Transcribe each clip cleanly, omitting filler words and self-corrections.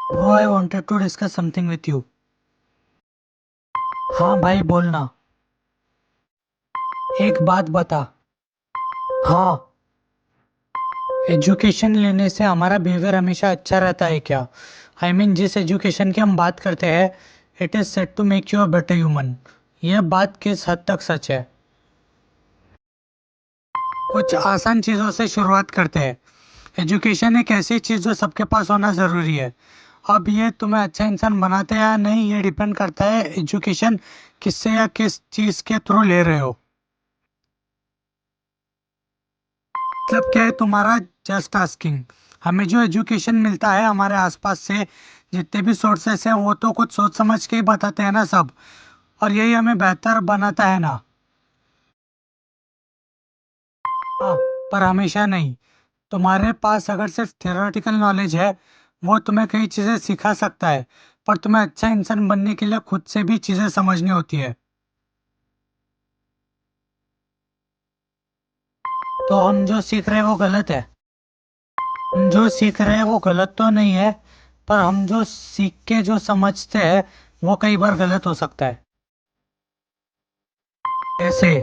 Bro I wanted to discuss something with you. हाँ भाई बोलना। एक बात बता। हाँ। एजुकेशन लेने से हमारा बिहेवियर हमेशा अच्छा रहता है क्या? आई मीन जिस एजुकेशन की हम बात करते हैं, it is set to make you a better human. यह बात किस हद तक सच है? कुछ आसान चीज़ों से शुरुआत करते हैं। एजुकेशन एक ऐसी चीज़ जो सबके पास होना ज़रूरी है। अब ये तुम्हें अच्छा इंसान बनाते हैं या नहीं, ये डिपेंड करता है एजुकेशन किससे या किस चीज़ के थ्रू ले रहे हो। मतलब क्या है तुम्हारा? Just asking. हमें जो एजुकेशन मिलता है हमारे आसपास से, जितने भी सोर्सेस हैं वो तो कुछ सोच समझ के ही बताते हैं ना सब। और यही हमें बेहतर बनाता है ना। हाँ, पर हमेशा नहीं। तुम्हारे पास अगर सिर्फ थियोरेटिकल नॉलेज है, वो तुम्हें कई चीज़ें सिखा सकता है, पर तुम्हें अच्छा इंसान बनने के लिए खुद से भी चीज़ें समझनी होती है। तो हम जो सीख रहे हैं वो गलत है? हम जो सीख रहे हैं वो गलत तो नहीं है, पर हम जो सीख के जो समझते हैं वो कई बार गलत हो सकता है। ऐसे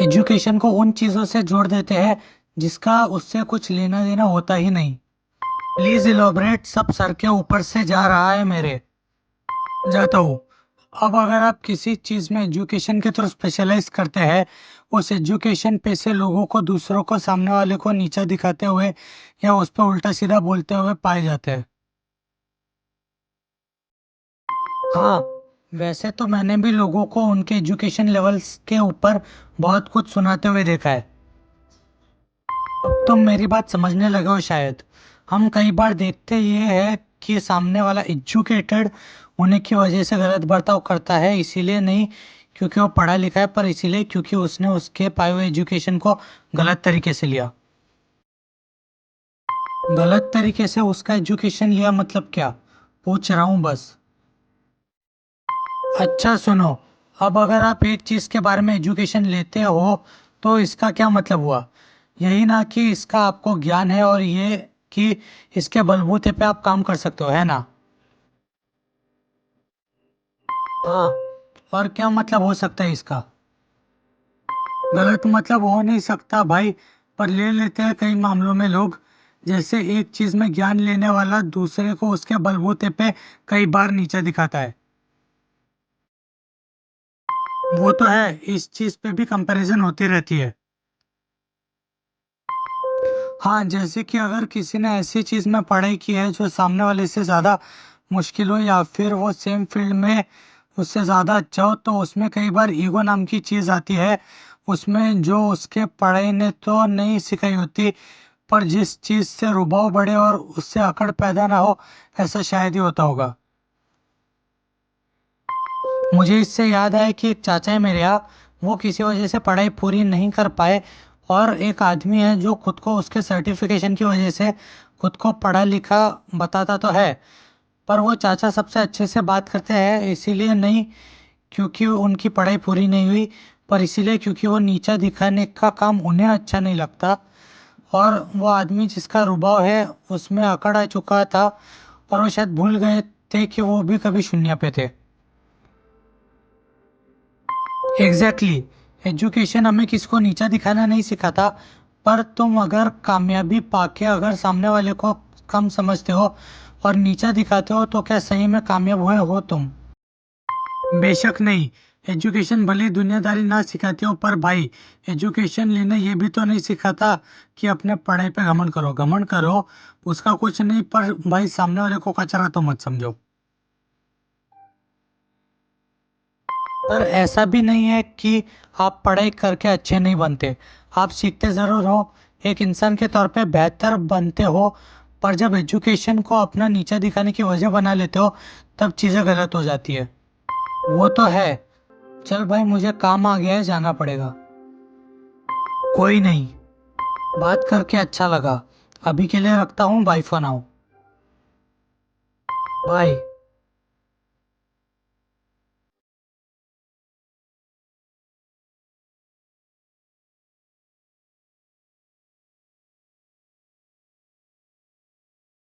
एजुकेशन को उन चीज़ों से जोड़ देते हैं जिसका उससे कुछ लेना देना होता ही नहीं। Please elaborate. सब सर के ऊपर से जा रहा है मेरे। जाता हूँ। अब अगर आप किसी चीज़ में एजुकेशन के थ्रू स्पेशलाइज करते हैं, उस एजुकेशन पे से लोगों को, दूसरों को, सामने वाले को नीचा दिखाते हुए या उस पर उल्टा सीधा बोलते हुए पाए जाते हैं। हाँ, वैसे तो मैंने भी लोगों को उनके एजुकेशन लेवल्स के ऊपर बहुत कुछ सुनाते हुए देखा है। अब तुम मेरी बात समझने लगे हो शायद। हम कई बार देखते ये है कि सामने वाला एजुकेटेड होने की वजह से गलत बर्ताव करता है, इसीलिए नहीं क्योंकि वो पढ़ा लिखा है, पर इसीलिए क्योंकि उसने उसके पाए हुए एजुकेशन को गलत तरीके से लिया। गलत तरीके से उसका एजुकेशन लिया मतलब क्या? पूछ रहा हूँ बस। अच्छा सुनो, अब अगर आप एक चीज़ के बारे में एजुकेशन लेते हो तो इसका क्या मतलब हुआ? यही ना कि इसका आपको ज्ञान है और ये कि इसके बलबूते पे आप काम कर सकते हो, है ना? हाँ। और क्या मतलब हो सकता है इसका? गलत मतलब हो नहीं सकता भाई, पर ले लेते हैं कई मामलों में लोग। जैसे एक चीज़ में ज्ञान लेने वाला दूसरे को उसके बलबूते पे कई बार नीचा दिखाता है। वो तो है, इस चीज़ पे भी कंपैरिजन होती रहती है। हाँ, जैसे कि अगर किसी ने ऐसी चीज़ में पढ़ाई की है जो सामने वाले से ज़्यादा मुश्किल हो, या फिर वो सेम फील्ड में उससे ज़्यादा अच्छा हो, तो उसमें कई बार ईगो नाम की चीज़ आती है। उसमें जो उसके पढ़ाई ने तो नहीं सिखाई होती, पर जिस चीज़ से रुबाव बढ़े और उससे अकड़ पैदा ना हो, ऐसा शायद ही होता होगा। मुझे इससे याद आया कि एक चाचा है मेरे यहाँ, वो किसी वजह से पढ़ाई पूरी नहीं कर पाए। और एक आदमी है जो खुद को उसके सर्टिफिकेशन की वजह से खुद को पढ़ा लिखा बताता तो है, पर वो चाचा सबसे अच्छे से बात करते हैं, इसीलिए नहीं क्योंकि उनकी पढ़ाई पूरी नहीं हुई, पर इसीलिए क्योंकि वो नीचा दिखाने का काम उन्हें अच्छा नहीं लगता। और वो आदमी जिसका रुबाव है उसमें अकड़ आ चुका था, और वो शायद भूल गए थे कि वो भी कभी शून्य पे थे। Exactly exactly। एजुकेशन हमें किसको नीचा दिखाना नहीं सिखाता, पर तुम अगर कामयाबी पाके अगर सामने वाले को कम समझते हो और नीचा दिखाते हो, तो क्या सही में कामयाब हुए हो तुम? बेशक नहीं। एजुकेशन भले दुनियादारी ना सिखाती हो, पर भाई एजुकेशन लेना ये भी तो नहीं सिखाता कि अपने पढ़ाई पे घमंड करो। घमंड करो उसका कुछ नहीं, पर भाई सामने वाले को कचरा तो मत समझो। पर ऐसा भी नहीं है कि आप पढ़ाई करके अच्छे नहीं बनते। आप सीखते ज़रूर हो, एक इंसान के तौर पे बेहतर बनते हो, पर जब एजुकेशन को अपना नीचा दिखाने की वजह बना लेते हो, तब चीज़ें गलत हो जाती है। वो तो है। चल भाई, मुझे काम आ गया है, जाना पड़ेगा। कोई नहीं, बात करके अच्छा लगा। अभी के लिए रखता हूँ, बाय फॉर नाउ। बाय।